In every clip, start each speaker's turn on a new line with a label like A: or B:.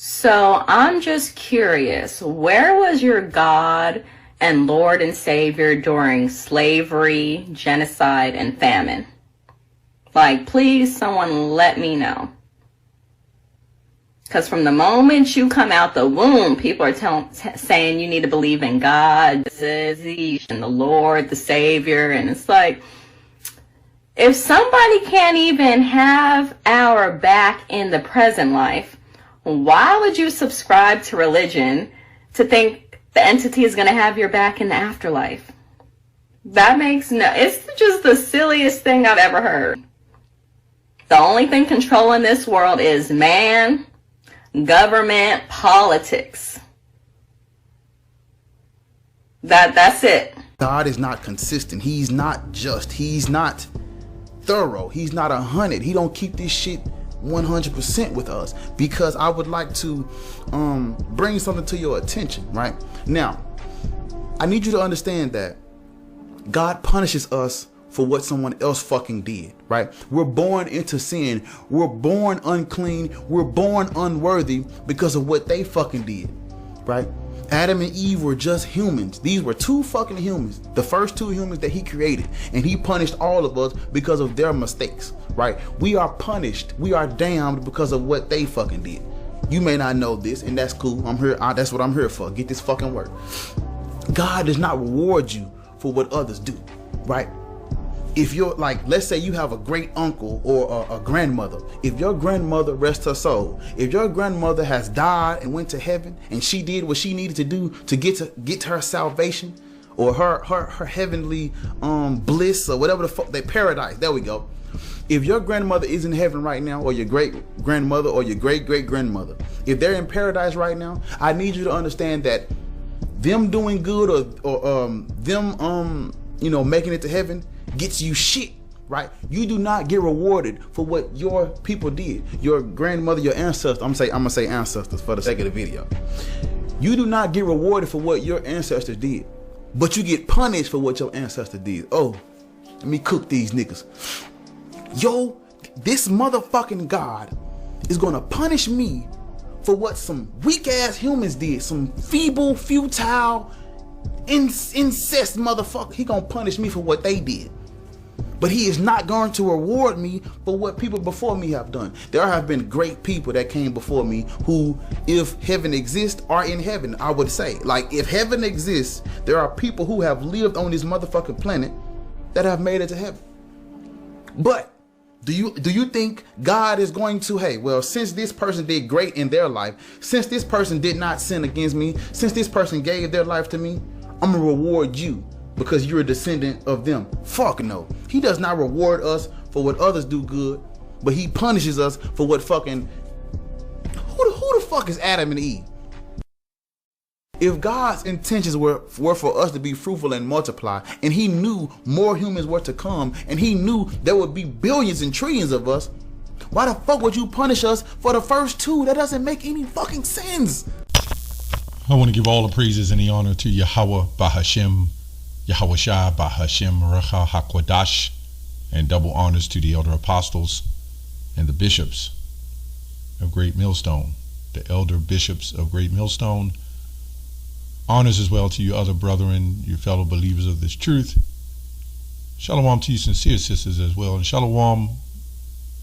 A: So I'm just curious, where was your God and Lord and Savior during slavery, genocide, and famine? Like, please, someone let me know. Because from the moment you come out the womb, people are saying you need to believe in God, and the Lord, the Savior, and it's like, if somebody can't even have our back in the present life, why would you subscribe to religion to think the entity is going to have your back in the afterlife? That makes no, it's just the silliest thing I've ever heard. The only thing controlling this world is man, government, politics. That's it.
B: God is not consistent. He's not just. He's not thorough. He's not 100. He don't keep this shit 100% with us, because I would like to bring something to your attention. Right now, I need you to understand that God punishes us for what someone else fucking did. Right? We're born into sin. We're born unclean. We're born unworthy because of what they fucking did. Right? Adam and Eve were just humans. These were two fucking humans, the first two humans that he created, and he punished all of us because of their mistakes. Right? We are punished. We are damned because of what they fucking did. You may not know this, and that's cool. I'm here. That's what I'm here for. Get this fucking work. God does not reward you for what others do. Right? If you're like, let's say you have a great uncle or a grandmother. If your grandmother, rest her soul, if your grandmother has died and went to heaven and she did what she needed to do to get to her salvation or her heavenly bliss or whatever the fuck, their paradise, there we go. If your grandmother is in heaven right now, or your great grandmother or your great great grandmother, if they're in paradise right now, I need you to understand that them doing good or them making it to heaven gets you shit. Right? You do not get rewarded for what your people did. Your grandmother, your ancestors. I'm gonna say ancestors for the sake of the video. You do not get rewarded for what your ancestors did, but you get punished for what your ancestors did. Oh, let me cook these niggas. Yo, this motherfucking God is gonna punish me for what some weak ass humans did. Some feeble, futile, incest motherfucker. He gonna punish me for what they did. But he is not going to reward me for what people before me have done. There have been great people that came before me who, if heaven exists, are in heaven, I would say. Like, if heaven exists, there are people who have lived on this motherfucking planet that have made it to heaven. But do you think God is going to, hey, well, since this person did great in their life, since this person did not sin against me, since this person gave their life to me, I'm gonna reward you because you're a descendant of them? Fuck no. He does not reward us for what others do good, but he punishes us for what fucking, who the fuck is Adam and Eve? If God's intentions were for us to be fruitful and multiply, and he knew more humans were to come, and he knew there would be billions and trillions of us, why the fuck would you punish us for the first two? That doesn't make any fucking sense.
C: I want to give all the praises and the honor to Yahweh Bahashem, Yahweh Shai Bahashem Recha HaKodash, and double honors to the elder apostles and the bishops of Great Millstone, the elder bishops of Great Millstone. Honors as well to you other brethren, you fellow believers of this truth. Shalom to you sincere sisters as well, and shalom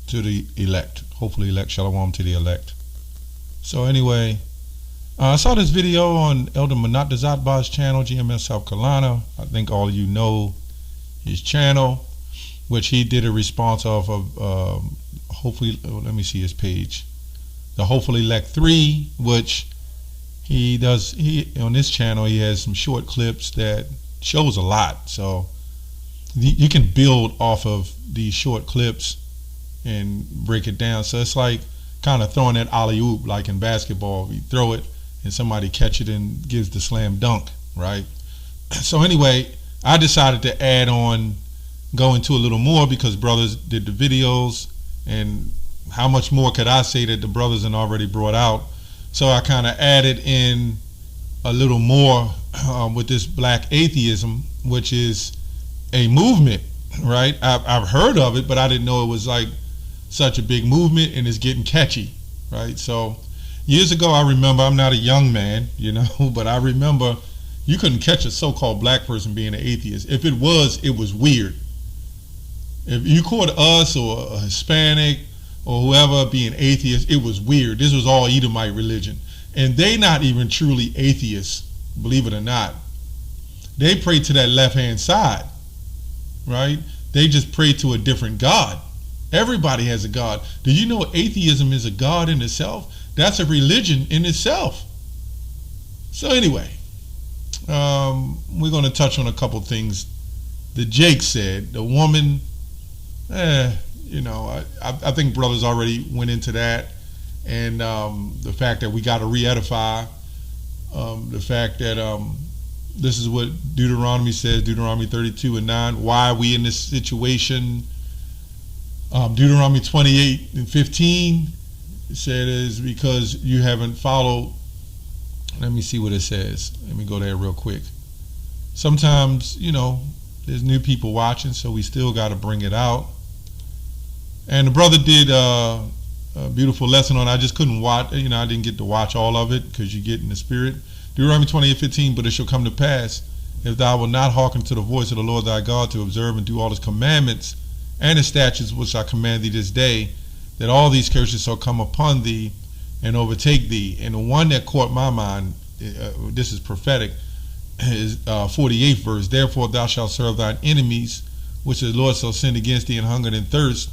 C: to the elect. Hopefully elect, shalom to the elect. So anyway, I saw this video on Elder Manat Dazatba's channel, GMS South Carolina. I think all of you know his channel, which he did a response of hopefully, let me see his page, the Hopefully Elect 3, which he on this channel, he has some short clips that shows a lot. So you can build off of these short clips and break it down. So it's like kind of throwing that alley-oop like in basketball. You throw it and somebody catch it and gives the slam dunk, right? So anyway, I decided to add on, go into a little more because brothers did the videos, and how much more could I say that the brothers had already brought out? So I kind of added in a little more with this black atheism, which is a movement, right? I've heard of it, but I didn't know it was like such a big movement, and it's getting catchy, right? So Years ago, I remember, I'm not a young man, but I remember you couldn't catch a so-called black person being an atheist. If it was weird. If you caught us or a Hispanic or whoever being atheist, it was weird. This was all Edomite religion. And they not even truly atheists, believe it or not. They pray to that left-hand side, right? They just pray to a different God. Everybody has a God. Do you know atheism is a God in itself? That's a religion in itself. So anyway, we're going to touch on a couple things that Jake said. The woman, I think brothers already went into that. And the fact that we got to re-edify, the fact that this is what Deuteronomy says, Deuteronomy 32:9. Why are we in this situation? Deuteronomy 28:15 said is because you haven't followed. Let me see what it says. Let me go there real quick. Sometimes, there's new people watching, so we still got to bring it out. And the brother did a beautiful lesson on it. I just couldn't watch, I didn't get to watch all of it because you get in the spirit. Deuteronomy 28:15, but it shall come to pass, if thou wilt not hearken to the voice of the Lord thy God to observe and do all his commandments and his statutes which I command thee this day, that all these curses shall come upon thee and overtake thee. And the one that caught my mind, this is prophetic, is 48th verse. Therefore thou shalt serve thine enemies, which the Lord shall send against thee in hunger and thirst,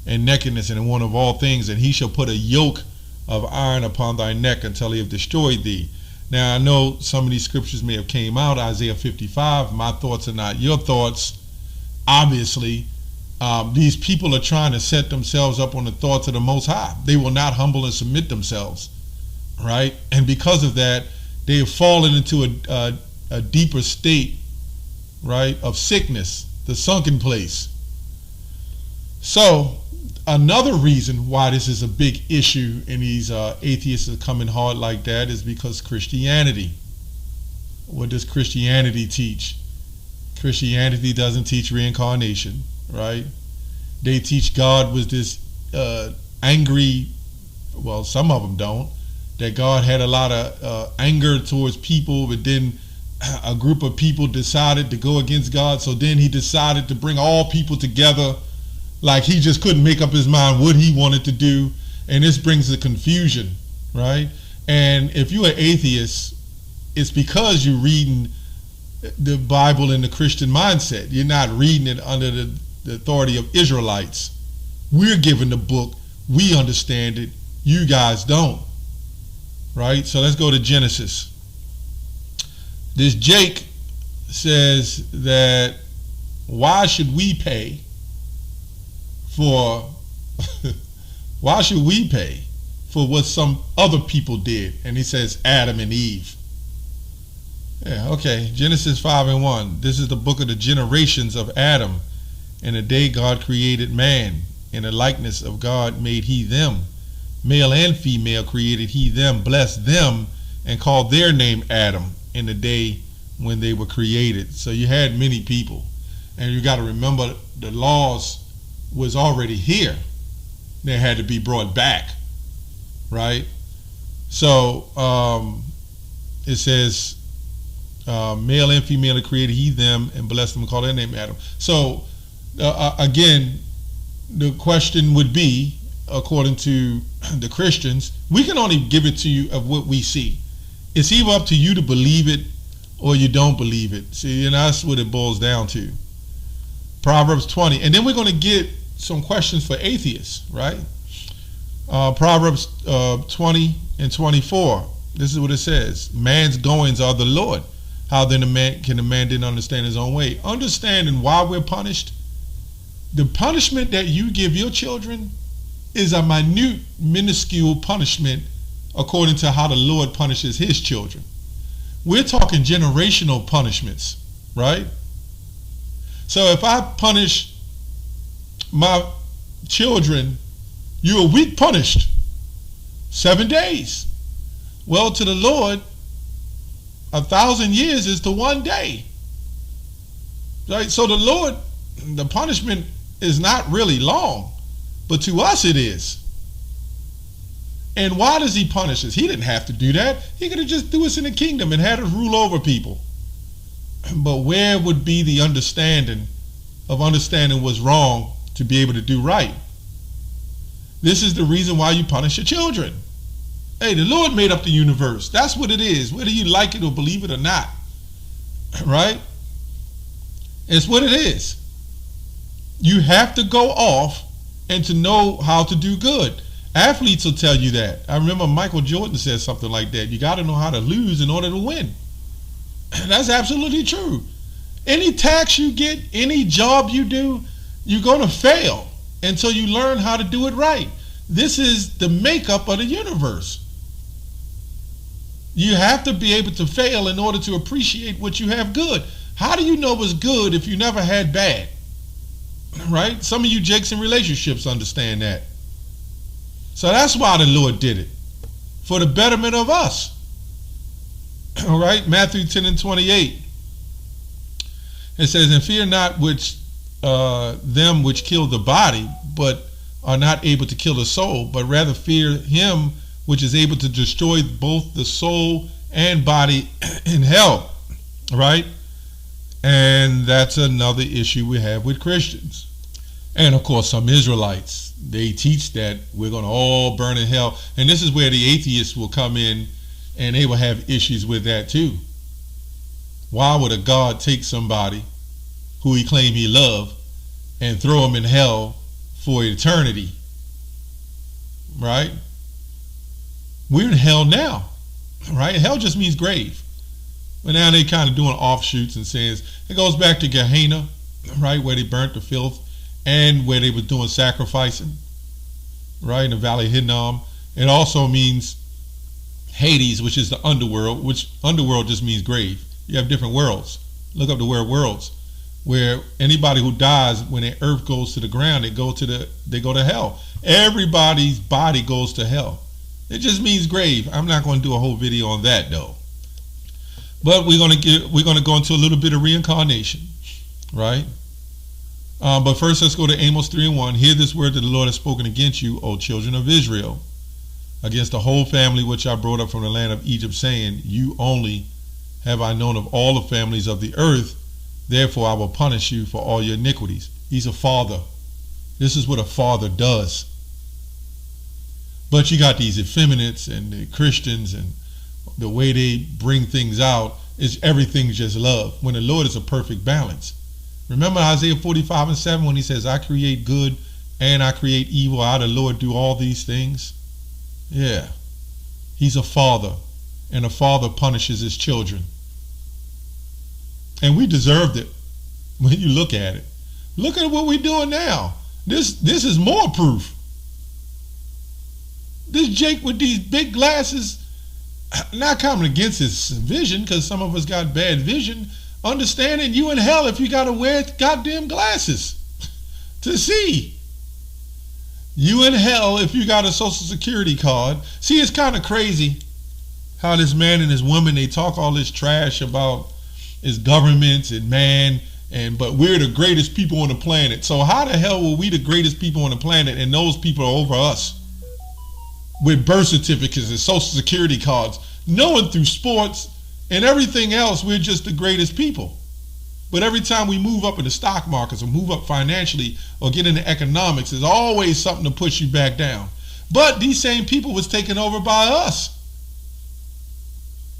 C: and nakedness and in want of all things, and he shall put a yoke of iron upon thy neck until he have destroyed thee. Now I know some of these scriptures may have came out, Isaiah 55. My thoughts are not your thoughts. Obviously, these people are trying to set themselves up on the thoughts of the Most High. They will not humble and submit themselves, right? And because of that, they have fallen into a deeper state, right, of sickness, the sunken place. So another reason why this is a big issue and these atheists are coming hard like that is because Christianity. What does Christianity teach? Christianity doesn't teach reincarnation, right? They teach God was this angry, well, some of them don't, that God had a lot of anger towards people, but then a group of people decided to go against God, so then he decided to bring all people together. Like he just couldn't make up his mind what he wanted to do. And this brings the confusion, right? And if you're an atheist, it's because you're reading the Bible in the Christian mindset. You're not reading it under the authority of Israelites. We're given the book. We understand it. You guys don't, right? So let's go to Genesis. This Jake says that why should we pay for what some other people did? And he says Adam and Eve. Yeah, okay. Genesis 5:1. This is the book of the generations of Adam. In the day God created man, in the likeness of God made he them. Male and female created he them, blessed them, and called their name Adam in the day when they were created. So you had many people. And you got to remember the laws was already here. They had to be brought back, right? So it says male and female created he them and blessed them and called their name Adam. So again, the question would be, according to the Christians, we can only give it to you of what we see. It's either up to you to believe it or you don't believe it. See, and that's what it boils down to. Proverbs 20. And then we're going to get some questions for atheists, right? Proverbs 20:24. This is what it says. Man's goings are the Lord. How then can a man didn't understand his own way? Understanding why we're punished. The punishment that you give your children is a minute, minuscule punishment according to how the Lord punishes his children. We're talking generational punishments, right? So if I punish my children, you're a week punished. 7 days. Well, to the Lord, 1,000 years is to 1 day. Right? So the Lord, the punishment is not really long, but to us it is. And why does he punish us? He didn't have to do that. He could have just threw us in the kingdom and had us rule over people. But where would be the understanding what's wrong to be able to do right? This is the reason why you punish your children. Hey, the Lord made up the universe. That's what it is, whether you like it or believe it or not. Right? It's what it is. You have to go off and to know how to do good. Athletes will tell you that. I remember Michael Jordan said something like that. You got to know how to lose in order to win. That's absolutely true. Any tax you get, any job you do, you're going to fail until you learn how to do it right. This is the makeup of the universe. You have to be able to fail in order to appreciate what you have good. How do you know what's good if you never had bad? Right? Some of you jakes in relationships understand that. So that's why the Lord did it. For the betterment of us. All right? Matthew 10:28. It says, and fear not them which kill the body, but are not able to kill the soul, but rather fear him which is able to destroy both the soul and body in hell. Right? And that's another issue we have with Christians. And of course, some Israelites, they teach that we're going to all burn in hell. And this is where the atheists will come in, and they will have issues with that too. Why would a God take somebody who he claimed he loved and throw him in hell for eternity? Right? We're in hell now. Right? Hell just means grave. But now they kind of doing offshoots and says it goes back to Gehenna, right, where they burnt the filth, and where they were doing sacrificing, right, in the Valley of Hinnom. It also means Hades, which is the underworld, which underworld just means grave. You have different worlds. Look up the word worlds, where anybody who dies, when their earth goes to the ground, they go to hell. Everybody's body goes to hell. It just means grave. I'm not going to do a whole video on that though. But we're going to go into a little bit of reincarnation, right? But first, let's go to Amos 3:1. Hear this word that the Lord has spoken against you, O children of Israel, against the whole family which I brought up from the land of Egypt, saying, you only have I known of all the families of the earth, therefore I will punish you for all your iniquities. He's a father. This is what a father does. But you got these effeminates and the Christians, and the way they bring things out is everything's just love, when the Lord is a perfect balance. Remember Isaiah 45:7 when he says, I create good and I create evil. I, the Lord, do all these things. Yeah. He's a father, and a father punishes his children. And we deserved it when you look at it. Look at what we're doing now. This is more proof. This Jake with these big glasses, not coming against his vision, because some of us got bad vision, understanding you in hell if you got to wear goddamn glasses to see. You in hell if you got a Social Security card. See, it's kind of crazy how this man and this woman, they talk all this trash about his government and man, but we're the greatest people on the planet. So how the hell were we the greatest people on the planet and those people are over us? With birth certificates and Social Security cards, knowing through sports and everything else, we're just the greatest people. But every time we move up in the stock markets or move up financially or get into economics, there's always something to push you back down. But these same people was taken over by us.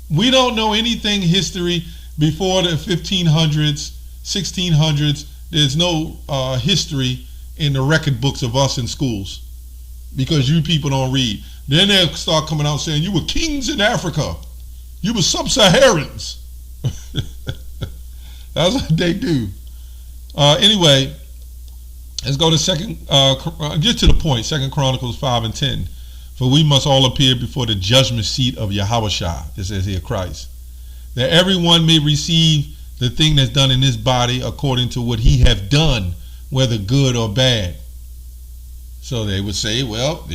C: We don't know anything history before the 1500s, 1600s. There's no history in the record books of us in schools, because you people don't read. Then they'll start coming out saying you were kings in Africa. You were sub-Saharans. That's what they do. Anyway, let's go to get to the point. 2 Chronicles 5:10. For we must all appear before the judgment seat of Yahushua, it says here, Christ, that everyone may receive the thing that's done in his body according to what he have done, whether good or bad. So they would say, well,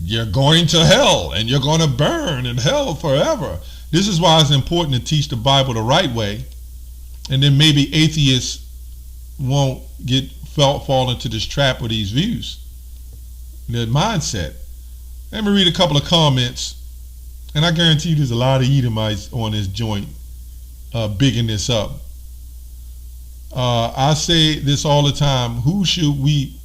C: you're going to hell and you're going to burn in hell forever. This is why it's important to teach the Bible the right way. And then maybe atheists won't fall into this trap of these views, their mindset. Let me read a couple of comments. And I guarantee you there's a lot of Edomites on this joint bigging this up. I say this all the time. Who should we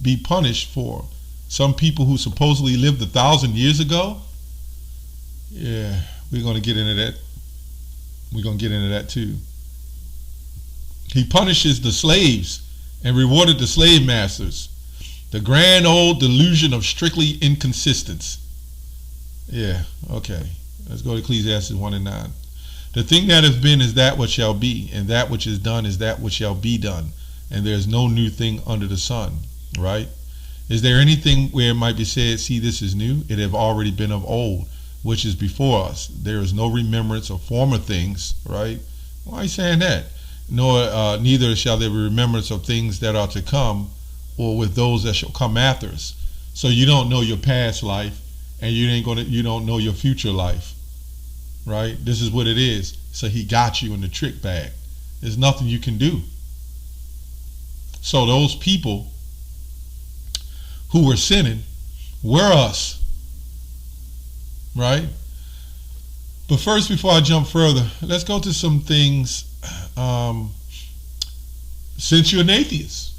C: be punished for? Some people who supposedly lived 1,000 years ago? Yeah, we're going to get into that. We're going to get into that too. He punishes the slaves and rewarded the slave masters. The grand old delusion of strictly inconsistence. Yeah, okay. Let's go to Ecclesiastes 1:9. The thing that has been is that which shall be, and that which is done is that which shall be done, and there is no new thing under the sun. Right? Is there anything where it might be said, see, this is new? It have already been of old, which is before us. There is no remembrance of former things. Right? Why are you saying that? Nor neither shall there be remembrance of things that are to come, or with those that shall come after us. So you don't know your past life, and you don't know your future life. Right? This is what it is. So he got you in the trick bag. There's nothing you can do. So those people who were sinning were us. Right? But first, before I jump further, let's go to some things. Since you're an atheist,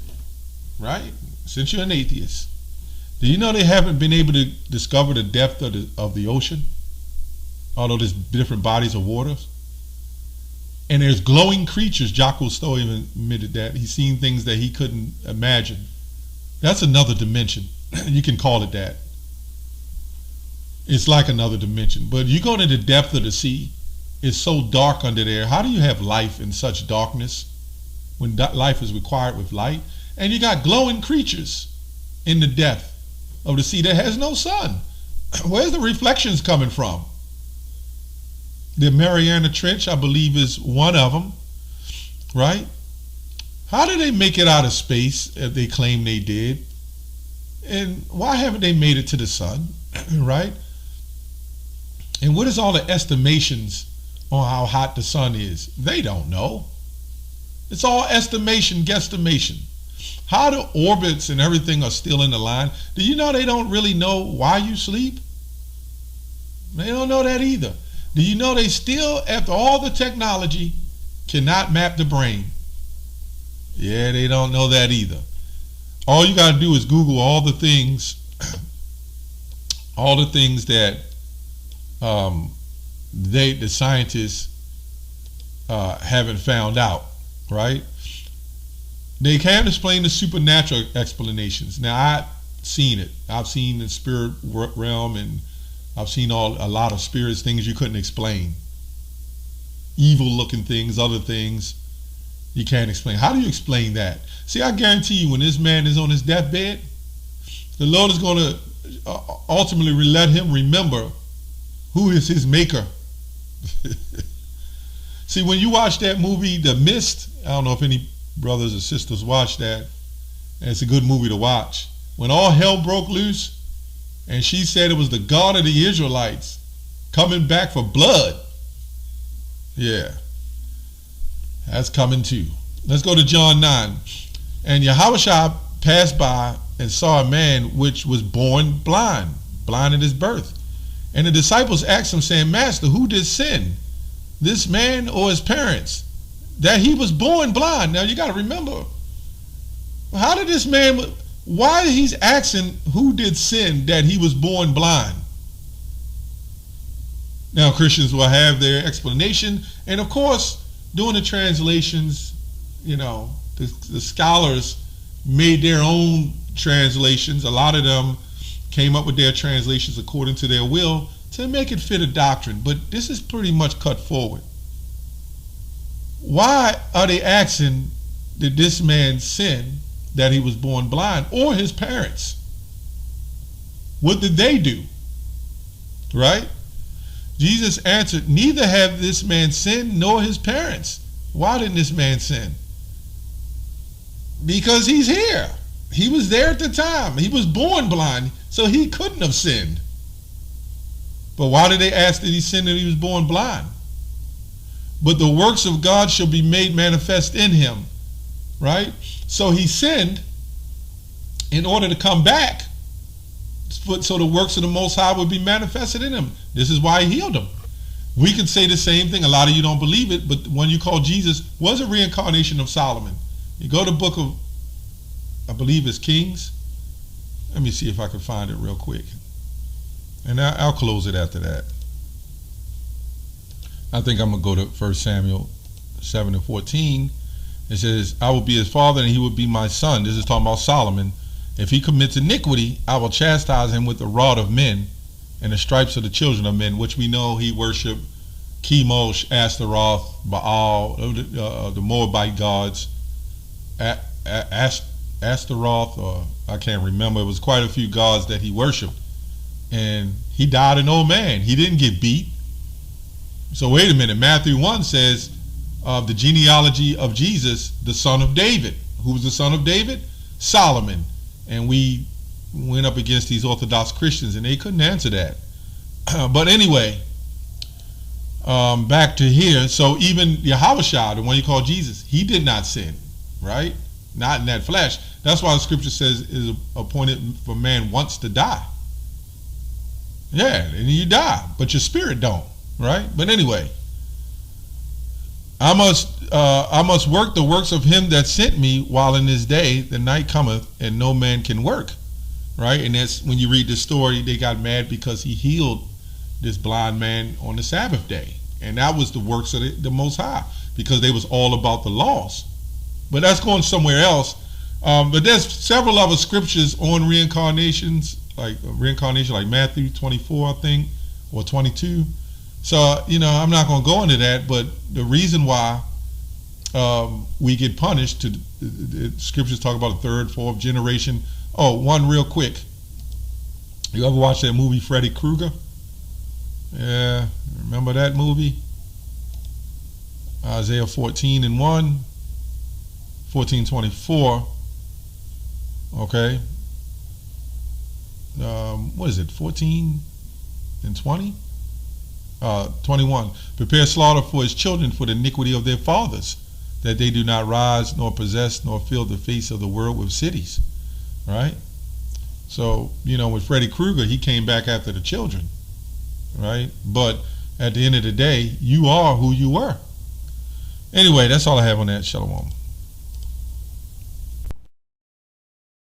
C: right? Since you're an atheist, do you know they haven't been able to discover the depth of the ocean? Although there's different bodies of water. And there's glowing creatures. Jacques Cousteau even admitted that. He's seen things that he couldn't imagine. That's another dimension. You can call it that. It's like another dimension. But you go to the depth of the sea, it's so dark under there. How do you have life in such darkness when life is required with light? And you got glowing creatures in the depth of the sea that has no sun. Where's the reflections coming from? The Mariana Trench, I believe, is one of them, right? How did they make it out of space if they claim they did? And why haven't they made it to the sun, right? And what is all the estimations on how hot the sun is? They don't know. It's all estimation, guesstimation. How the orbits and everything are still in the line. Do you know they don't really know why you sleep? They don't know that either. Do you know they still, after all the technology, cannot map the brain? Yeah, they don't know that either. All you got to do is Google all the things that the scientists haven't found out, right? They can't explain the supernatural explanations. Now, I've seen it. I've seen the spirit realm, and I've seen a lot of spirits, things you couldn't explain. Evil-looking things, other things you can't explain. How do you explain that? See, I guarantee you, when this man is on his deathbed, the Lord is going to ultimately let him remember who is his maker. See, when you watch that movie, The Mist, I don't know if any brothers or sisters watch that. It's a good movie to watch. When all hell broke loose, and she said it was the God of the Israelites coming back for blood. Yeah, that's coming too. Let's go to John 9. And Yahushua passed by and saw a man which was born blind at his birth. And the disciples asked him, saying, Master, who did sin, this man or his parents, that he was born blind? Now you got to remember, how did this man, why he's asking who did sin that he was born blind? Now Christians will have their explanation, and of course, doing the translations, you know, the scholars made their own translations. A lot of them came up with their translations according to their will to make it fit a doctrine, but this is pretty much cut forward. Why are they asking, did this man sin that he was born blind, or his parents? What did they do? Right? Jesus answered, neither have this man sinned nor his parents. Why didn't this man sin? Because he's here. He was there at the time. He was born blind, so he couldn't have sinned. But why did they ask that he sinned that he was born blind? But the works of God shall be made manifest in him. Right? So he sinned in order to come back so the works of the Most High would be manifested in him. This is why he healed him. We can say the same thing. A lot of you don't believe it, but one you call Jesus was a reincarnation of Solomon. You go to the book of, I believe it's Kings. Let me see if I can find it real quick. And I'll close it after that. I think I'm going to go to 1 Samuel 7:14. It says, I will be his father and he will be my son. This is talking about Solomon. If he commits iniquity, I will chastise him with the rod of men and the stripes of the children of men, which we know he worshipped Chemosh, Ashtaroth, Baal, the Moabite gods, Ashtaroth, or I can't remember. It was quite a few gods that he worshipped. And he died an old man. He didn't get beat. So wait a minute. Matthew 1 says of the genealogy of Jesus, the son of David. Who was the son of David? Solomon. And we went up against these Orthodox Christians and they couldn't answer that. But anyway, back to here. So even Yahushua, the one you call Jesus, he did not sin, right? Not in that flesh. That's why the scripture says it is appointed for man once to die. Yeah, and you die, but your spirit don't, right? But anyway, I must work the works of him that sent me while in this day the night cometh and no man can work, right? And that's when you read the story, they got mad because he healed this blind man on the Sabbath day. And that was the works of the Most High, because they was all about the laws. But that's going somewhere else. But there's several other scriptures on reincarnations, like Matthew 24, I think, or 22. So, I'm not going to go into that, but the reason why we get punished, the scriptures talk about a third, fourth generation. Oh, one real quick. You ever watch that movie, Freddy Krueger? Yeah, remember that movie? Isaiah 14:1, 14:24. Okay. What is it, 14 and 20? 21. Prepare slaughter for his children for the iniquity of their fathers, that they do not rise, nor possess, nor fill the face of the world with cities. Right? So, with Freddy Krueger, he came back after the children. Right? But at the end of the day, you are who you were. Anyway, that's all I have on that. Shalom.